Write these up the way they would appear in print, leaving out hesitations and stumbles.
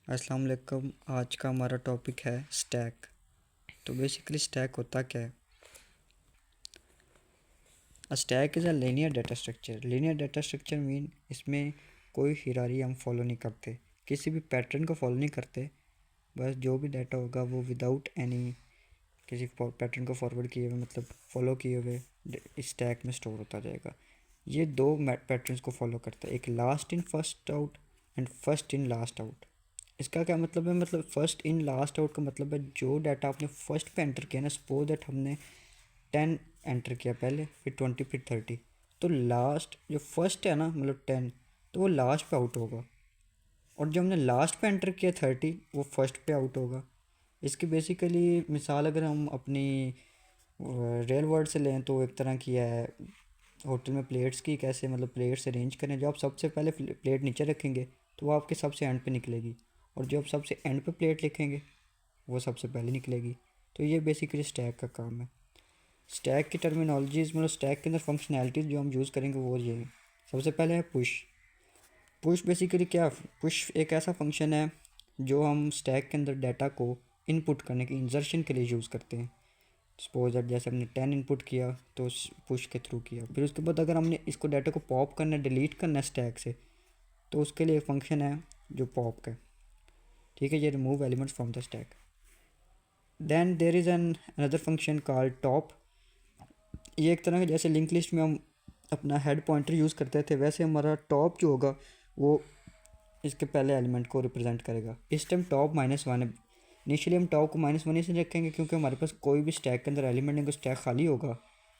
अस्सलाम वालेकुम। आज का हमारा टॉपिक है स्टैक। तो बेसिकली स्टैक होता क्या है? A stack is a linear data structure. Linear data structure mean इसमें कोई हिरारी हम फॉलो नहीं करते, किसी भी पैटर्न को फॉलो नहीं करते। बस जो भी डाटा होगा वो विदाउट एनी किसी पैटर्न को फॉरवर्ड किए हुए, मतलब फॉलो किए हुए स्टैक में स्टोर होता जाएगा। ये दो पैटर्न्स को फॉलो करता है, एक last in first out and first in last out. इसका क्या मतलब है? मतलब फर्स्ट इन लास्ट आउट का मतलब है जो डाटा आपने फर्स्ट पे एंटर किया ना, सपोज दैट हमने 10 एंटर किया पहले, फिर 20, फिर 30, तो लास्ट जो फर्स्ट है ना, मतलब 10, तो वो लास्ट पे आउट होगा। और जो हमने लास्ट पे एंटर किया 30, वो फर्स्ट पे आउट होगा। इसकी बेसिकली मिसाल अगर हम अपनी रियल वर्ल्ड से लें तो एक तरह की है होटल में प्लेट्स की, कैसे मतलब प्लेट्स अरेंज करें। जो आप सबसे पहले प्लेट नीचे रखेंगे तो वो आपके सबसे एंड पे निकलेगी, और जो आप सबसे एंड पे प्लेट लिखेंगे वो सबसे पहले निकलेगी। तो ये बेसिकली स्टैक का काम है। स्टैक की टर्मिनोलॉजीज, मतलब स्टैक के अंदर फंक्शनैलिटीज़ जो हम यूज़ करेंगे वो ये है। सबसे पहले है पुश। पुश बेसिकली क्या? पुश एक ऐसा फंक्शन है जो हम स्टैक के अंदर डाटा को इनपुट करने की इंजर्शन के लिए यूज़ करते हैं। सपोज दैट जैसे हमने 10 इनपुट किया तो पुश के थ्रू किया, फिर उसके बाद अगर हमने इसको डाटा को पॉप करना है, डिलीट करना है स्टैक से, तो उसके लिए एक फंक्शन है जो पॉप का। ठीक है, ये remove elements from the stack. Then there is an another function called top. ये एक तरह का, जैसे लिंक लिस्ट में हम अपना हेड पॉइंटर यूज़ करते थे, वैसे हमारा टॉप जो होगा वो इसके पहले एलिमेंट को रिप्रेजेंट करेगा। इस टाइम टॉप -1 है। इनिशियली हम टॉप को -1 इसलिए रखेंगे क्योंकि हमारे पास कोई भी स्टैक के अंदर एलिमेंट नहीं, स्टैक खाली होगा।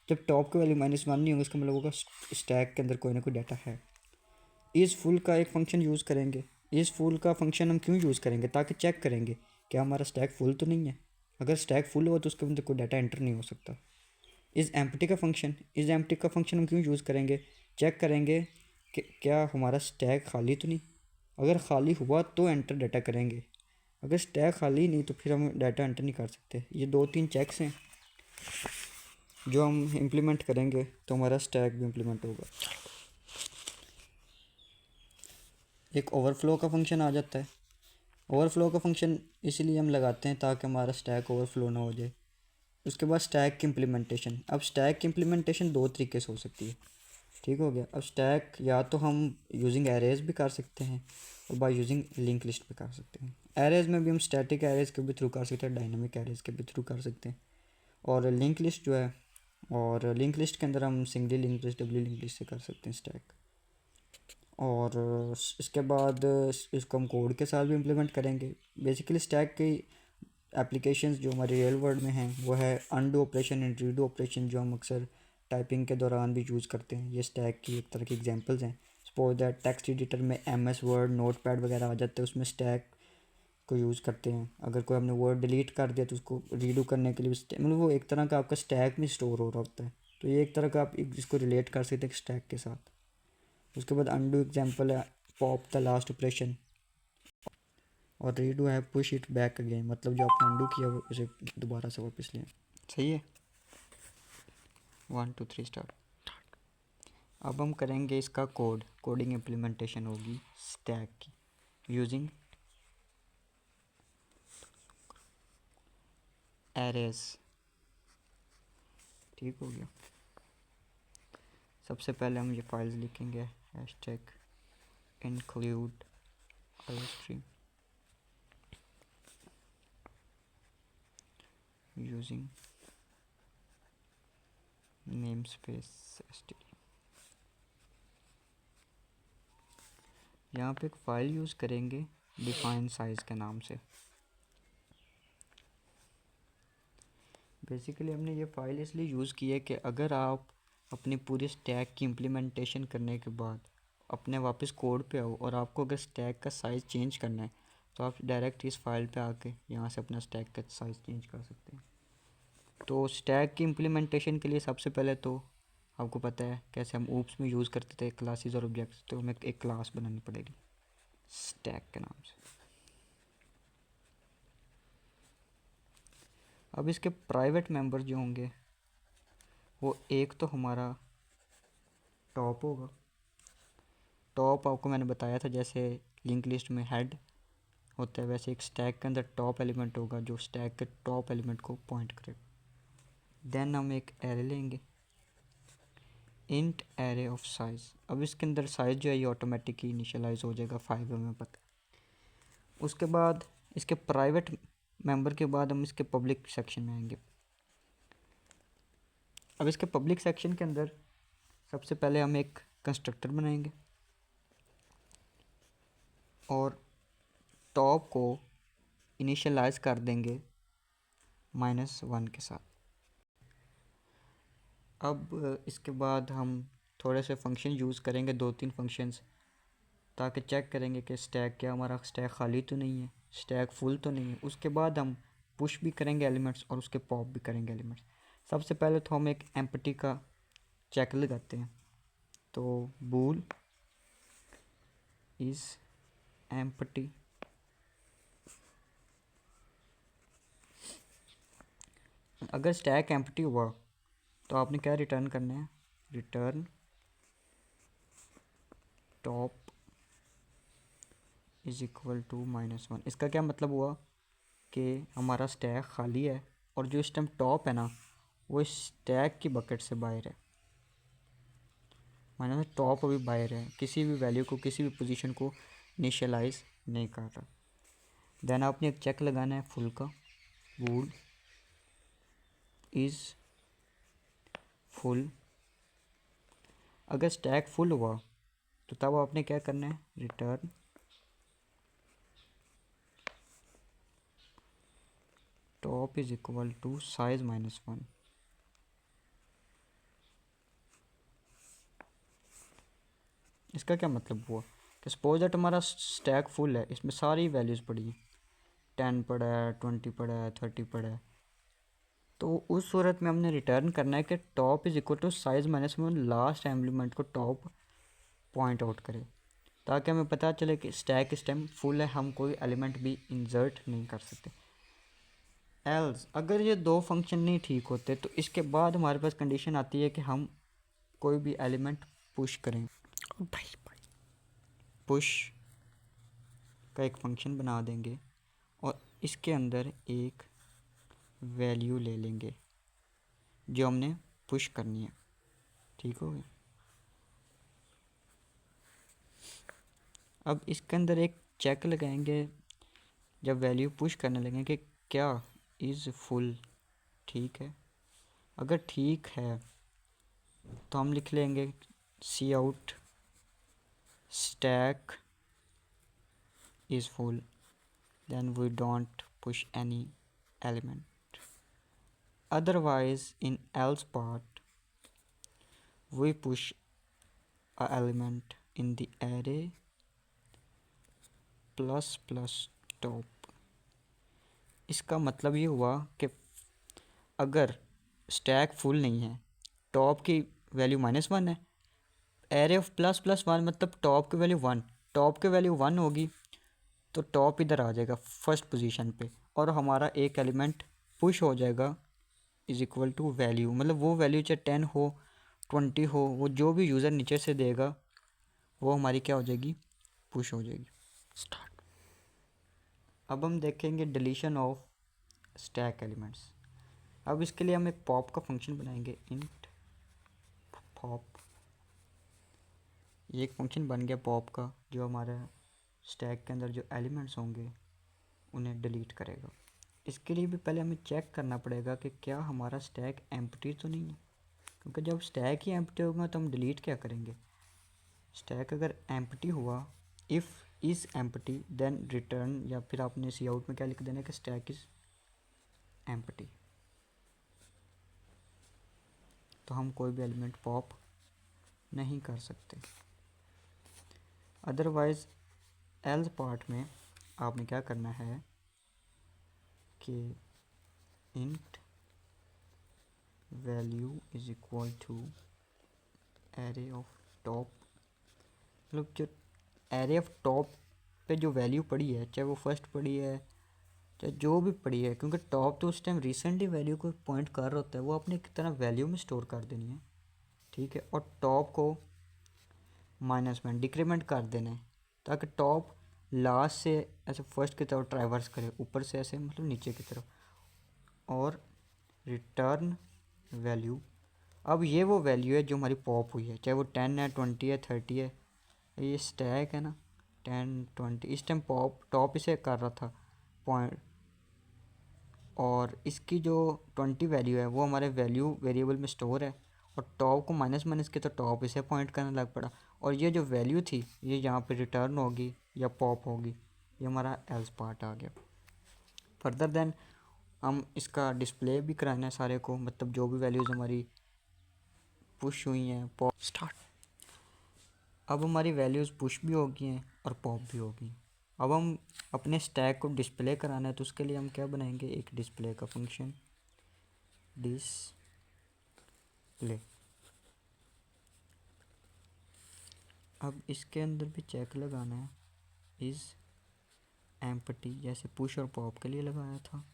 जब टॉप की वैल्यू -1 नहीं होगा, इसका मतलब होगा स्टैक के अंदर कोई ना कोई डाटा है। इस फुल का एक फंक्शन यूज़ करेंगे। इस फुल का फंक्शन हम क्यों यूज़ करेंगे? ताकि चेक करेंगे क्या हमारा स्टैक फुल तो नहीं है। अगर स्टैक फुल हो तो उसके अंदर कोई डाटा एंटर नहीं हो सकता। इस एम्प्टी का फंक्शन हम क्यों यूज़ करेंगे? चेक करेंगे कि क्या हमारा स्टैक खाली तो नहीं। अगर खाली हुआ तो एंटर डाटा करेंगे, अगर स्टैक खाली नहीं तो फिर हम डाटा एंटर नहीं कर सकते। ये 2-3 चेक्स हैं जो हम इम्प्लीमेंट करेंगे तो हमारा स्टैक भी इम्प्लीमेंट होगा। एक ओवरफ्लो का फंक्शन आ जाता है। ओवरफ्लो का फंक्शन इसीलिए हम लगाते हैं ताकि हमारा स्टैक ओवरफ्लो ना हो जाए। उसके बाद स्टैक की इम्प्लीमेंटेशन। अब स्टैक की इम्प्लीमेंटेशन दो तरीके से हो सकती है। ठीक हो गया। अब स्टैक या तो हम यूजिंग एरेज भी कर सकते हैं और बाय यूजिंग लिंक लिस्ट भी कर सकते हैं। एरेज में भी हम स्टैटिक एरेज के भी थ्रू कर सकते हैं, डायनामिक एरेज के भी थ्रू कर सकते हैं। और लिंक लिस्ट जो है, और लिंक लिस्ट के अंदर हम singly link list, doubly link list से कर सकते हैं स्टैक। और इसके बाद इसको हम कोड के साथ भी इम्प्लीमेंट करेंगे। बेसिकली स्टैक की एप्लीकेशंस जो हमारी रियल वर्ल्ड में हैं वो है undo operation and redo operation, जो हम अक्सर टाइपिंग के दौरान भी यूज़ करते हैं। ये स्टैक की एक तरह की एग्जांपल्स हैं। सपोज दैट टेक्स्ट एडिटर में MS वर्ड, नोट पैड वगैरह आ जाते हैं, उसमें स्टैक को यूज़ करते हैं। अगर कोई हमने वर्ड डिलीट कर दिया तो उसको रीडू करने के लिए मतलब वो एक तरह का आपका स्टैक में स्टोर हो रहा होता है। तो ये एक तरह का आप इसको रिलेट कर सकते हैं स्टैक के साथ। उसके बाद अनडू एग्जांपल है पॉप द लास्ट ऑपरेशन, और रीडू है पुश इट बैक अगेन, मतलब जो आपने अनडू किया वो उसे दोबारा से वापस लें। सही है। 1 2 3 स्टार्ट। अब हम करेंगे इसका कोडिंग इम्प्लीमेंटेशन होगी स्टैक की यूजिंग एरेज। ठीक हो गया। सबसे पहले हम ये फाइल्स लिखेंगे, hashtag include iostream using name space std। यहाँ पे एक फ़ाइल यूज़ करेंगे डिफाइन साइज़ के नाम से। बेसिकली हमने ये फ़ाइल इसलिए यूज़ की है कि अगर आप अपनी पूरी स्टैक की इम्प्लीमेंटेशन करने के बाद अपने वापस कोड पे आओ और आपको अगर स्टैक का साइज़ चेंज करना है तो आप डायरेक्ट इस फाइल पे आके यहाँ से अपना स्टैक का साइज़ चेंज कर सकते हैं। तो स्टैक की इम्प्लीमेंटेशन के लिए सबसे पहले तो आपको पता है कैसे हम ऊप्स में यूज़ करते थे क्लासेस और ऑब्जेक्ट्स, तो हमें एक क्लास बनानी पड़ेगी स्टैक के नाम से। अब इसके प्राइवेट मेंबर जो होंगे वो एक तो हमारा टॉप होगा। टॉप आपको मैंने बताया था जैसे लिंक लिस्ट में हेड होता है वैसे एक स्टैक के अंदर टॉप एलिमेंट होगा जो स्टैक के टॉप एलिमेंट को पॉइंट करेगा। देन हम एक एरे लेंगे, इंट एरे ऑफ साइज़। अब इसके अंदर साइज़ जो है ये ऑटोमेटिकली इनिशियलाइज हो जाएगा 5 हमें पता है। उसके बाद इसके प्राइवेट मेंबर के बाद हम इसके पब्लिक सेक्शन में आएंगे। अब इसके पब्लिक सेक्शन के अंदर सबसे पहले हम एक कंस्ट्रक्टर बनाएंगे और टॉप को इनिशियलाइज कर देंगे -1 के साथ। अब इसके बाद हम थोड़े से फंक्शन यूज़ करेंगे, 2-3 फंक्शंस, ताकि चेक करेंगे कि स्टैक क्या हमारा स्टैक खाली तो नहीं है, स्टैक फुल तो नहीं है। उसके बाद हम पुश भी करेंगे एलिमेंट्स और उसके पॉप भी करेंगे एलिमेंट्स। सबसे पहले तो हम एक एम्प्टी का चेक लगाते हैं, तो बूल इज़ एम्प्टी। अगर स्टैक एम्प्टी हुआ तो आपने क्या रिटर्न करना है, return top is equal to -1। इसका क्या मतलब हुआ कि हमारा स्टैक खाली है और जो इस टाइम टॉप है ना वो स्टैक की बकेट से बाहर है, माना टॉप अभी बाहर है, किसी भी वैल्यू को किसी भी पोजीशन को इनिशियलाइज नहीं कर रहा। देन आपने एक चेक लगाना है फुल का, वूल इज़ फुल। अगर स्टैक फुल हुआ तो तब आपने क्या करना है, return top is equal to size -1। इसका क्या मतलब हुआ कि सपोज दैट हमारा स्टैक फुल है, इसमें सारी वैल्यूज़ पड़ी हैं, 10 पड़ा है, 20 पड़ा है, 30 पड़ा है, तो उस सूरत में हमने रिटर्न करना है कि top is equal to size -1, last element को टॉप पॉइंट आउट करे, ताकि हमें पता चले कि स्टैक इस टाइम फुल है, हम कोई एलिमेंट भी इंसर्ट नहीं कर सकते। एल्स अगर ये दो फंक्शन नहीं ठीक होते तो इसके बाद हमारे पास कंडीशन आती है कि हम कोई भी एलिमेंट पुश करें। पुश का एक फंक्शन बना देंगे और इसके अंदर एक वैल्यू ले लेंगे जो हमने पुश करनी है, ठीक हो गया। अब इसके अंदर एक चेक लगाएंगे जब वैल्यू पुश करने लगें कि क्या इज़ फुल, ठीक है। अगर ठीक है तो हम लिख लेंगे cout stack is full, then we don't push any element. Otherwise, in else part, we push a element in the array plus top। इसका मतलब ये हुआ कि अगर स्टैक फुल नहीं है, टॉप की वैल्यू -1 है, एरे ऑफ ++1 मतलब टॉप की वैल्यू 1, टॉप की वैल्यू 1 होगी तो टॉप इधर आ जाएगा फर्स्ट पोजीशन पे और हमारा एक एलिमेंट पुश हो जाएगा इज़ इक्वल टू वैल्यू, मतलब वो वैल्यू चाहे 10 हो 20 हो, वो जो भी यूज़र नीचे से देगा वो हमारी क्या हो जाएगी, पुश हो जाएगी। स्टार्ट। अब हम देखेंगे डिलीशन ऑफ स्टैक एलिमेंट्स। अब इसके लिए हम एक पॉप का फंक्शन बनाएंगे, इंट पॉप। ये एक फंक्शन बन गया पॉप का जो हमारा स्टैक के अंदर जो एलिमेंट्स होंगे उन्हें डिलीट करेगा। इसके लिए भी पहले हमें चेक करना पड़ेगा कि क्या हमारा स्टैक एम्प्टी तो नहीं है, क्योंकि जब स्टैक ही एम्प्टी होगा तो हम डिलीट क्या करेंगे। स्टैक अगर एम्प्टी हुआ, if is empty then return, या फिर आपने सी आउट में क्या लिख देना कि स्टैक इज़ एम्प्टी, तो हम कोई भी एलिमेंट पॉप नहीं कर सकते। अदरवाइज़ एल्स पार्ट में आपने क्या करना है कि int value is equal to array of top, मतलब जो एरे ऑफ टॉप पे जो वैल्यू पड़ी है, चाहे वो फर्स्ट पड़ी है चाहे जो भी पड़ी है, क्योंकि टॉप तो उस टाइम रिसेंटली वैल्यू को पॉइंट कर रहा होता है, वो अपने एक तरह वैल्यू में स्टोर कर देनी है, ठीक है। और टॉप को -1 डिक्रीमेंट कर देना है ताकि टॉप लास्ट से ऐसे फर्स्ट की तरफ ट्राइवर्स करे, ऊपर से ऐसे मतलब नीचे की तरफ, और रिटर्न वैल्यू। अब ये वो वैल्यू है जो हमारी पॉप हुई है, चाहे वो 10 है, 20 है, 30 है। ये स्टैक है ना, 10 20, इस टाइम पॉप टॉप इसे कर रहा था पॉइंट, और इसकी जो 20 वैल्यू है वो हमारे वैल्यू वेरिएबल में स्टोर है, और टॉप को माइनस माइनस के तो टॉप इसे पॉइंट करने लग पड़ा, और ये जो वैल्यू थी ये यहाँ पे रिटर्न होगी या पॉप होगी, ये हमारा एल्स पार्ट आ गया। फर्दर देन हम इसका डिस्प्ले भी कराना है सारे को, मतलब जो भी वैल्यूज़ हमारी पुश हुई हैं पॉप स्टार्ट। अब हमारी वैल्यूज़ पुश भी हो गई हैं और पॉप भी हो गई। अब हम अपने स्टैक को डिस्प्ले कराना है, तो उसके लिए हम क्या बनाएंगे, एक डिस्प्ले का फंक्शन, डिस्प्ले। अब इसके अंदर भी चेक लगाना है, इज़ एम्प्टी, जैसे पुश और पॉप के लिए लगाया था,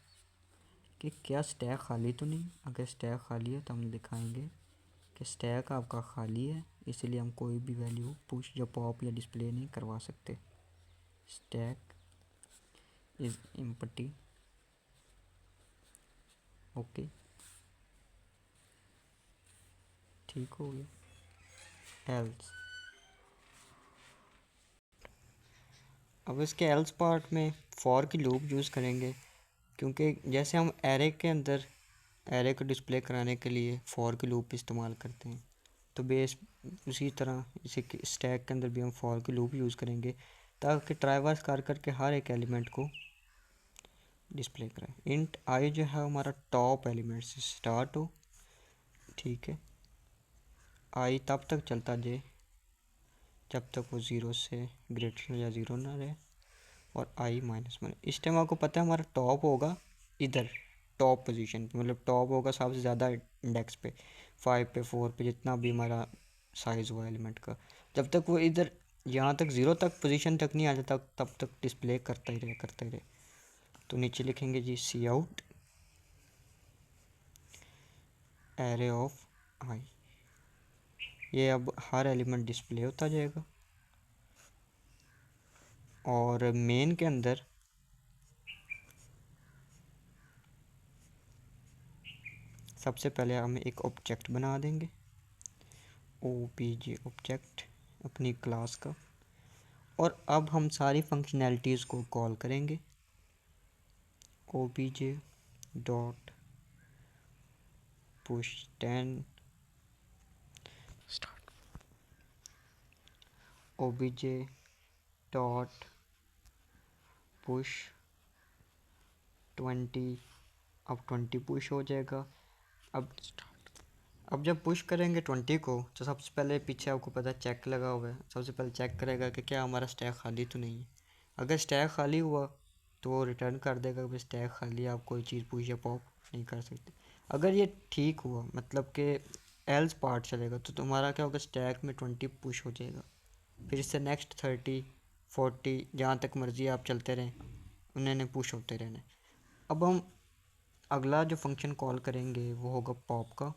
कि क्या स्टैक खाली तो नहीं। अगर स्टैक खाली है तो हम दिखाएंगे कि स्टैक आपका खाली है, इसलिए हम कोई भी वैल्यू पुश या पॉप या डिस्प्ले नहीं करवा सकते। स्टैक इज़ एम्प्टी, ओके, ठीक हो गया। एल्स, अब इसके एल्स पार्ट में फॉर की लूप यूज़ करेंगे, क्योंकि जैसे हम एरे के अंदर एरे को डिस्प्ले कराने के लिए फॉर की लूप इस्तेमाल करते हैं, तो बेस उसी तरह इसी स्टैक के अंदर भी हम फॉर की लूप यूज़ करेंगे, ताकि ट्राइवर्स कर करके हर एक एलिमेंट को डिस्प्ले करें। इंट आई जो है हमारा टॉप एलिमेंट से स्टार्ट हो, ठीक है। आई तब तक चलता जाए जब तक वो ज़ीरो से ग्रेटर या ज़ीरो ना रहे, और आई -1। इस टाइम आपको पता है हमारा टॉप होगा इधर, टॉप पोजीशन पे, मतलब टॉप होगा सबसे ज़्यादा इंडेक्स पे, 5 पे, 4 पे, जितना भी हमारा साइज़ हुआ एलिमेंट का। जब तक वो इधर यहाँ तक ज़ीरो तक पोजीशन तक नहीं आ जाता, तब तक डिस्प्ले करता ही रहे, करता ही रहे। तो नीचे लिखेंगे जी सी आउट एरे ऑफ आई, ये अब हर एलिमेंट डिस्प्ले होता जाएगा। और मेन के अंदर सबसे पहले हम एक ऑब्जेक्ट बना देंगे, OBJ ऑब्जेक्ट अपनी क्लास का, और अब हम सारी फंक्शनैलिटीज़ को कॉल करेंगे। OBJ dot push 10 start, OBJ dot push 20, अब 20 पुश हो जाएगा। अब जब पुश करेंगे 20 को, तो सबसे पहले पीछे आपको पता है चेक लगा हुआ है, सबसे पहले चेक करेगा कि क्या हमारा स्टैक खाली तो नहीं है। अगर स्टैक खाली हुआ तो वो रिटर्न कर देगा कि स्टैक खाली है, आप कोई चीज़ पुश या पॉप नहीं कर सकते। अगर ये ठीक हुआ, मतलब कि एल्स पार्ट चलेगा, तो तुम्हारा क्या होगा, स्टैक में 20 पुश हो जाएगा, फिर इससे नेक्स्ट 30 40 जहाँ तक मर्जी आप चलते रहें, उन्होंने पुश होते रहना। अब हम अगला जो फंक्शन कॉल करेंगे वो होगा पॉप का।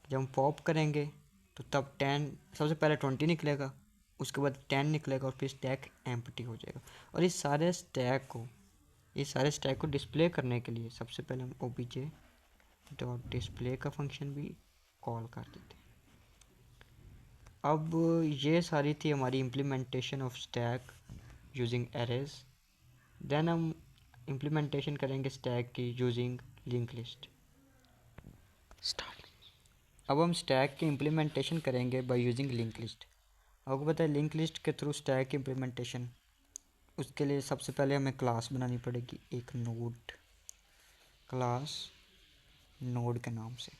जब हम पॉप करेंगे तो तब 10, सबसे पहले 20 निकलेगा, उसके बाद 10 निकलेगा, और फिर स्टैक एम्प्टी हो जाएगा। और इस सारे स्टैक को डिस्प्ले करने के लिए सबसे पहले हम OBJ डॉट डिस्प्ले का फंक्शन भी कॉल कर देते हैं। अब ये सारी थी हमारी implementation of stack using arrays. Then हम इम्प्लीमेंटेशन करेंगे स्टैक की यूजिंग लिंक लिस्ट। अब हम स्टैक की इम्प्लीमेंटेशन करेंगे बाय यूजिंग लिंक लिस्ट। आपको पता है लिंक लिस्ट के थ्रू स्टैक की इम्प्लीमेंटेशन, उसके लिए सबसे पहले हमें क्लास बनानी पड़ेगी, एक नोड क्लास, नोड के नाम से,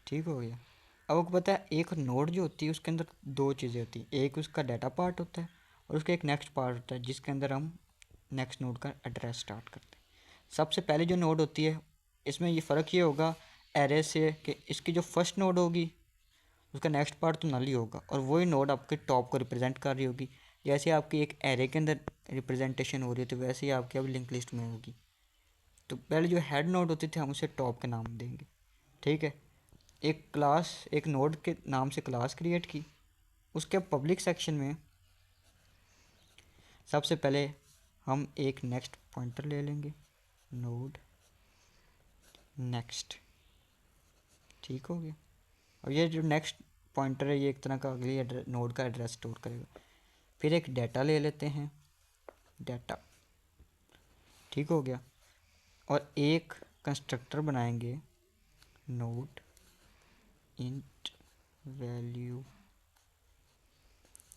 ठीक हो गया। अब आपको पता है एक नोड जो होती है उसके अंदर दो चीज़ें होती हैं, एक उसका डाटा पार्ट होता है और उसका एक नेक्स्ट पार्ट होता है, जिसके अंदर हम नेक्स्ट नोड का एड्रेस स्टार्ट करते हैं। सबसे पहले जो नोड होती है, इसमें ये फ़र्क ये होगा एरे से कि इसकी जो फर्स्ट नोड होगी उसका नेक्स्ट पार्ट तो नल ही होगा, और वही नोड आपके टॉप को रिप्रेजेंट कर रही होगी। जैसे आपकी एक एरे के अंदर रिप्रेजेंटेशन हो रही है, तो वैसे ही आपकी अब लिंक लिस्ट में होगी। तो पहले जो हेड नोड होती थी हम उसे टॉप के नाम देंगे, ठीक है। एक नोड के नाम से क्लास क्रिएट की, उसके पब्लिक सेक्शन में सबसे पहले हम एक नेक्स्ट पॉइंटर ले लेंगे, नोड नेक्स्ट, ठीक हो गया। और ये जो नेक्स्ट पॉइंटर है ये एक तरह का अगली नोड का एड्रेस स्टोर करेगा। फिर एक डाटा ले लेते हैं, डाटा, ठीक हो गया। और एक कंस्ट्रक्टर बनाएंगे, नोड इंट वैल्यू।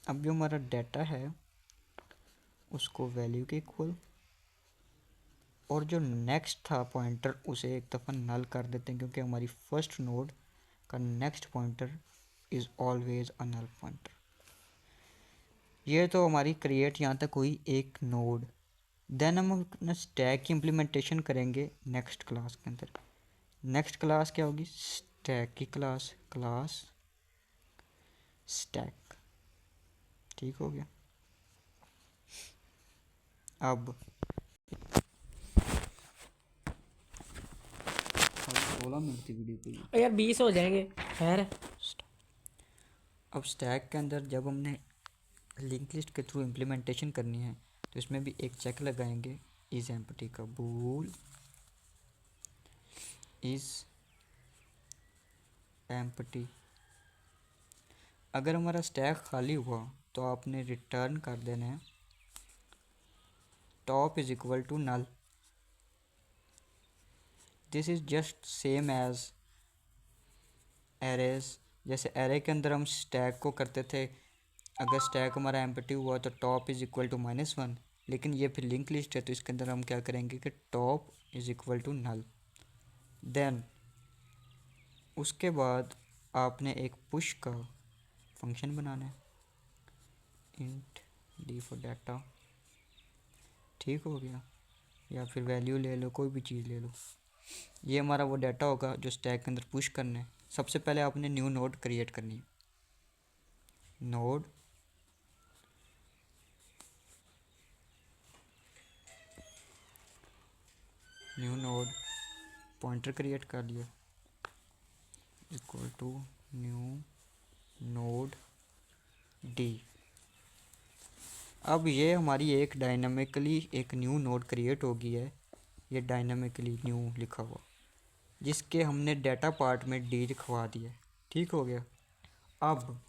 अब जो हमारा डाटा है उसको वैल्यू के इक्वल, और जो नेक्स्ट था पॉइंटर उसे एक दफ़ा नल कर देते हैं, क्योंकि हमारी फर्स्ट नोड का next pointer is always a null pointer. ये तो हमारी क्रिएट यहाँ तक हुई एक नोड। देन हम अपना स्टैक की इम्प्लीमेंटेशन करेंगे नेक्स्ट क्लास के अंदर। नेक्स्ट क्लास क्या होगी, स्टैक की क्लास, क्लास स्टैक, ठीक हो गया। अब 16 मिनट की वीडियो पे यार 20 हो जाएंगे खैर। अब स्टैक के अंदर जब हमने लिंक लिस्ट के थ्रू इम्प्लीमेंटेशन करनी है तो इसमें भी एक चेक लगाएंगे, इज़ एम्प्टी का, बूल इज़ एम्प्टी। अगर हमारा स्टैक खाली हुआ तो आपने रिटर्न कर देना है top is equal to null. This is just same as arrays. जैसे एरे के अंदर हम स्टैक को करते थे, अगर स्टैक हमारा एम्प्टी हुआ तो टॉप इज़ इक्वल टू -1, लेकिन ये फिर लिंक लिस्ट है तो इसके अंदर हम क्या करेंगे कि top is equal to null. Then उसके बाद आपने एक पुश का फंक्शन बनाना है, इंट डी फॉर डाटा, ठीक हो गया। या फिर वैल्यू ले लो, कोई भी चीज़ ले लो। ये हमारा वो डाटा होगा जो स्टैक के अंदर पुश करना है। सबसे पहले आपने न्यू नोड क्रिएट करनी है, node new node pointer create कर लिया, इक्वल टू न्यू नोड डी। अब ये हमारी एक डायनामिकली एक न्यू नोड क्रिएट हो गई है, ये डायनामिकली न्यू लिखा हुआ, जिसके हमने डाटा पार्ट में डी लिखवा दिया, ठीक हो गया। अब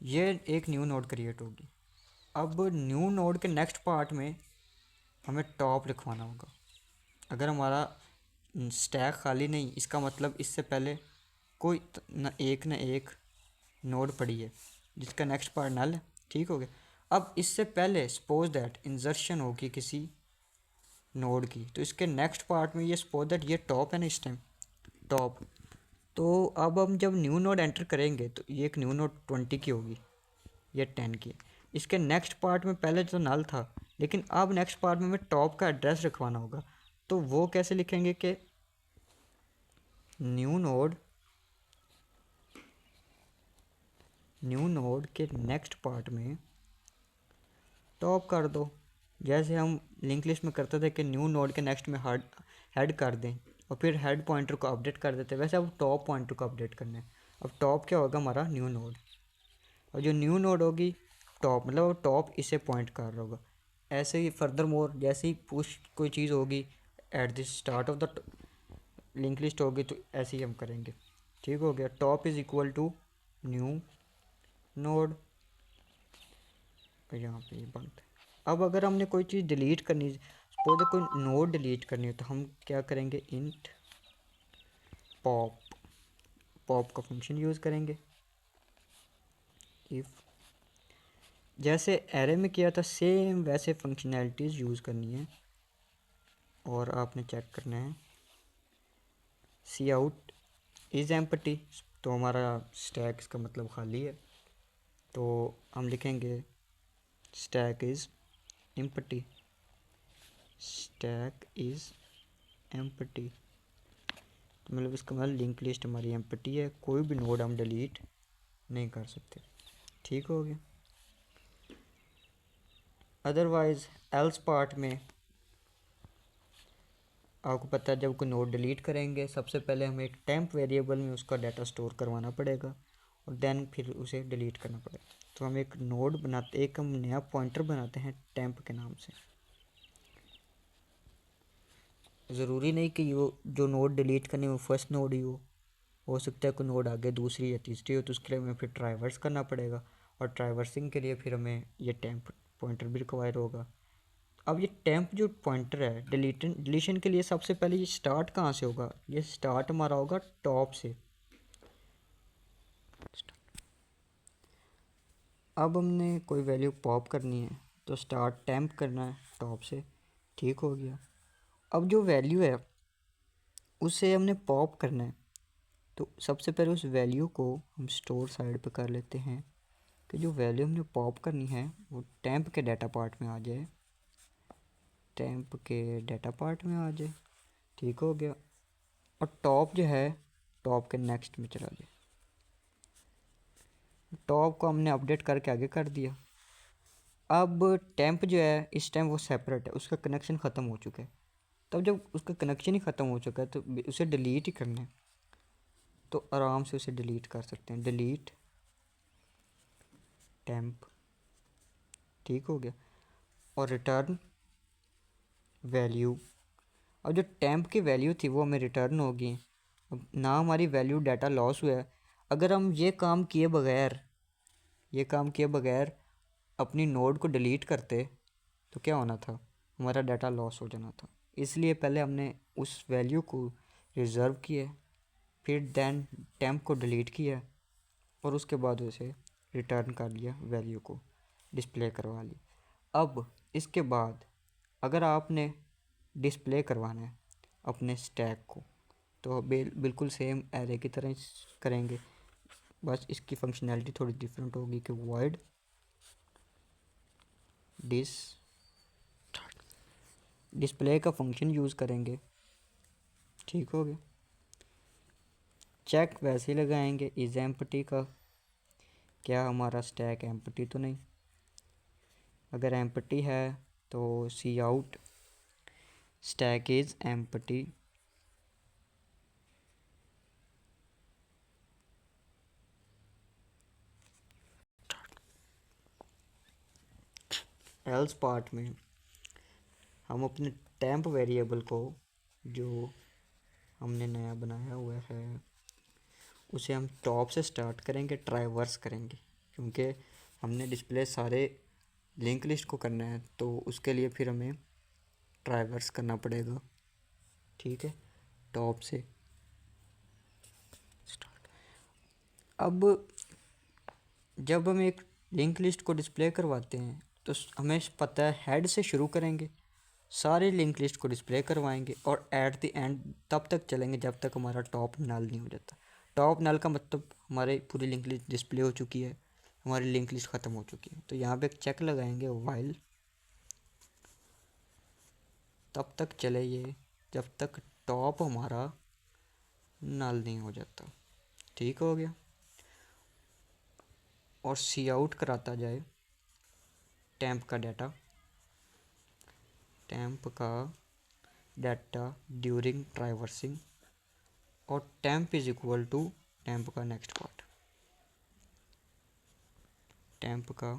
ये एक न्यू नोड क्रिएट होगी। अब न्यू नोड के नेक्स्ट पार्ट में हमें टॉप लिखवाना होगा। अगर हमारा स्टैक खाली नहीं, इसका मतलब इससे पहले कोई न एक नोड पड़ी है जिसका नेक्स्ट पार्ट नल है, ठीक हो गया। अब इससे पहले सपोज दैट इंजर्शन होगी किसी नोड की, तो इसके नेक्स्ट पार्ट में ये सपोज दैट ये टॉप है ना, इस टाइम टॉप। तो अब हम जब न्यू नोड एंटर करेंगे तो ये एक न्यू नोड 20 की होगी, ये 10 की। इसके नेक्स्ट पार्ट में पहले तो नल था, लेकिन अब नेक्स्ट पार्ट में हमें टॉप का एड्रेस रखवाना होगा। तो वो कैसे लिखेंगे कि न्यू नोड के नेक्स्ट पार्ट में टॉप कर दो। जैसे हम लिंक लिस्ट में करते थे कि न्यू नोड के नेक्स्ट में हेड कर दें और फिर हेड पॉइंटर को अपडेट कर देते, वैसे अब टॉप पॉइंटर को अपडेट करना है। अब टॉप क्या होगा, हमारा न्यू नोड, और जो न्यू नोड होगी टॉप, मतलब टॉप इसे पॉइंट कर रहा होगा। ऐसे ही फर्दर मोर जैसे ही पुश कोई चीज़ होगी at the start of the link list होगी तो ऐसे ही हम करेंगे, ठीक हो गया। Top is equal to new node, यहाँ पे ये बंद। अब अगर हमने कोई चीज़ डिलीट करनी, सपोज कोई नोड डिलीट करनी है तो हम क्या करेंगे, इंट पॉप का फंक्शन यूज़ करेंगे। इफ़ जैसे एरे में किया था सेम वैसे फंक्शनैलिटीज़ यूज़ करनी है, और आपने चेक करना है सी आउट इज़ एम्प्टी, तो हमारा स्टैक इसका मतलब खाली है, तो हम लिखेंगे stack is empty, stack is empty, तो मतलब इसका मतलब लिंक लिस्ट हमारी एम्प्टी है, कोई भी नोड हम डिलीट नहीं कर सकते, ठीक हो गया। अदरवाइज़ एल्स पार्ट में आपको पता है जब कोई नोड डिलीट करेंगे सबसे पहले हमें एक टेम्प वेरिएबल में उसका डाटा स्टोर करवाना पड़ेगा, और देन फिर उसे डिलीट करना पड़ेगा। तो हम एक नोड बनाते, एक हम नया पॉइंटर बनाते हैं टेम्प के नाम से। ज़रूरी नहीं कि वो जो नोड डिलीट करनी वो फर्स्ट नोड ही हो सकता है कोई नोड आगे दूसरी या तीसरी हो, तो उसके लिए हमें फिर ट्राइवर्स करना पड़ेगा, और ट्राइवर्सिंग के लिए फिर हमें ये टेम्प पॉइंटर भी रिक्वायर होगा। अब ये टेम्प जो पॉइंटर है डिलीशन के लिए सबसे पहले ये स्टार्ट कहाँ से होगा, ये स्टार्ट हमारा होगा टॉप से। अब हमने कोई वैल्यू पॉप करनी है तो स्टार्ट टेम्प करना है टॉप से, ठीक हो गया। अब जो वैल्यू है उसे हमने पॉप करना है, तो सबसे पहले उस वैल्यू को हम स्टोर साइड पे कर लेते हैं कि जो वैल्यू हमने पॉप करनी है वो टेम्प के डाटा पार्ट में आ जाए, टेम्प के डाटा पार्ट में आ जाए, ठीक हो गया। और टॉप जो है टॉप के नेक्स्ट में चला जाए। टॉप को हमने अपडेट करके आगे कर दिया। अब टेम्प जो है इस टाइम वो सेपरेट है, उसका कनेक्शन ख़त्म हो चुका है। तब जब उसका कनेक्शन ही ख़त्म हो चुका है तो उसे डिलीट ही करना है, तो आराम से उसे डिलीट कर सकते हैं, डिलीट टेम्प, ठीक हो गया। और रिटर्न वैल्यू। अब जो टेम्प की वैल्यू थी वो हमें रिटर्न होगी। अब ना हमारी वैल्यू डाटा लॉस हुआ है। अगर हम ये काम किए बगैर अपनी नोड को डिलीट करते तो क्या होना था, हमारा डाटा लॉस हो जाना था। इसलिए पहले हमने उस वैल्यू को रिज़र्व किया, फिर देन टेम्प को डिलीट किया और उसके बाद उसे रिटर्न कर लिया, वैल्यू को डिस्प्ले करवा ली। अब इसके बाद अगर आपने डिस्प्ले करवाना है अपने स्टैक को तो बिल्कुल सेम एरे की तरह करेंगे, बस इसकी फंक्शनैलिटी थोड़ी डिफरेंट होगी कि वॉइड डिस्प्ले का फंक्शन यूज़ करेंगे, ठीक हो गया। चेक वैसे ही लगाएंगे इज़ एम्प्टी का, क्या हमारा स्टैक एम्प्टी तो नहीं। अगर एम्प्टी है तो cout stack is empty. Else part में हम अपने टेम्प वेरिएबल को जो हमने नया बनाया हुआ है उसे हम टॉप से स्टार्ट करेंगे, ट्राइवर्स करेंगे, क्योंकि हमने डिस्प्ले सारे लिंक लिस्ट को करना है तो उसके लिए फिर हमें ट्राइवर्स करना पड़ेगा, ठीक है। टॉप से स्टार्ट। अब जब हम एक लिंक लिस्ट को डिस्प्ले करवाते हैं तो हमें पता है हेड से शुरू करेंगे, सारे लिंक लिस्ट को डिस्प्ले करवाएंगे और एट द एंड तब तक चलेंगे जब तक हमारा टॉप नल नहीं हो जाता। टॉप नल का मतलब हमारे पूरी लिंक लिस्ट डिस्प्ले हो चुकी है, हमारी लिंक लिस्ट ख़त्म हो चुकी है। तो यहाँ पे एक चेक लगाएंगे वाइल तब तक चले ये जब तक टॉप हमारा नल नहीं हो जाता, ठीक हो गया। और सी आउट कराता जाए टेम्प का डाटा ड्यूरिंग ट्राइवर्सिंग, और temp is equal to temp का नेक्स्ट पार्ट, टेम्प का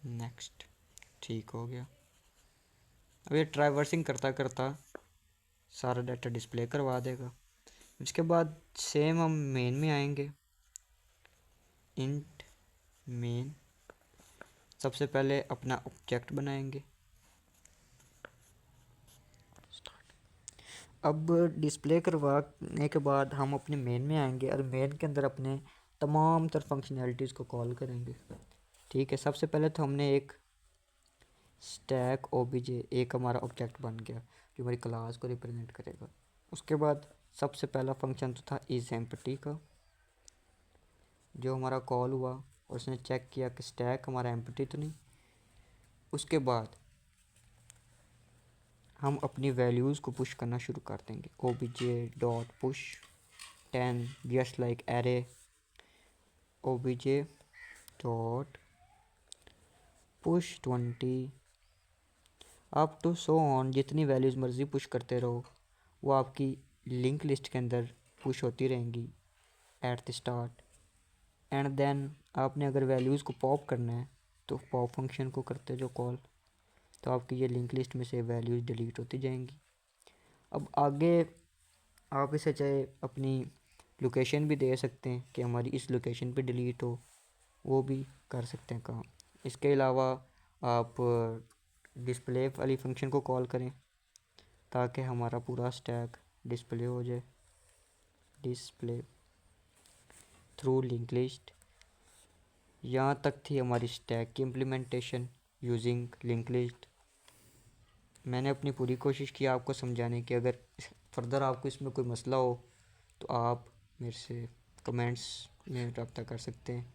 नेक्स्ट, ठीक हो गया। अब ये ट्राइवर्सिंग करता करता सारा डाटा डिस्प्ले करवा देगा। उसके बाद सेम हम मेन में आएंगे, इंट मेन, सबसे पहले अपना ऑब्जेक्ट बनाएंगे। अब डिस्प्ले करवाने के बाद हम अपने मेन में आएंगे और मेन के अंदर अपने तमाम तर फंक्शनैलिटीज़ को कॉल करेंगे, ठीक है। सबसे पहले तो हमने एक स्टैक ओबीजे एक हमारा ऑब्जेक्ट बन गया जो हमारी क्लास को रिप्रेजेंट करेगा। उसके बाद सबसे पहला फंक्शन तो था इज़ एम्प्टी का, जो हमारा कॉल हुआ और उसने चेक किया कि स्टैक हमारा एम्प्टी तो नहीं। उसके बाद हम अपनी वैल्यूज़ को पुश करना शुरू कर देंगे, OBJ dot push 10 just like array, OBJ dot push 20 up to so on, जितनी वैल्यूज़ मर्ज़ी पुश करते रहो वो आपकी लिंक लिस्ट के अंदर पुश होती रहेंगी at the start. And then आपने अगर वैल्यूज़ को पॉप करना है तो पॉप फंक्शन को करते जो कॉल, तो आपकी ये लिंक लिस्ट में से वैल्यूज़ डिलीट होती जाएंगी। अब आगे आप इसे चाहे अपनी लोकेशन भी दे सकते हैं कि हमारी इस लोकेशन पे डिलीट हो, वो भी कर सकते हैं काम। इसके अलावा आप डिस्प्ले वाली फंक्शन को कॉल करें ताकि हमारा पूरा स्टैक डिस्प्ले हो जाए। Display through link list. यहाँ तक थी हमारी स्टैक की इम्प्लीमेंटेशन यूजिंग लिंक लिस्ट। मैंने अपनी पूरी कोशिश की आपको समझाने की। अगर फर्दर आपको इसमें कोई मसला हो तो आप मेरे से कमेंट्स में रब्ता कर सकते हैं।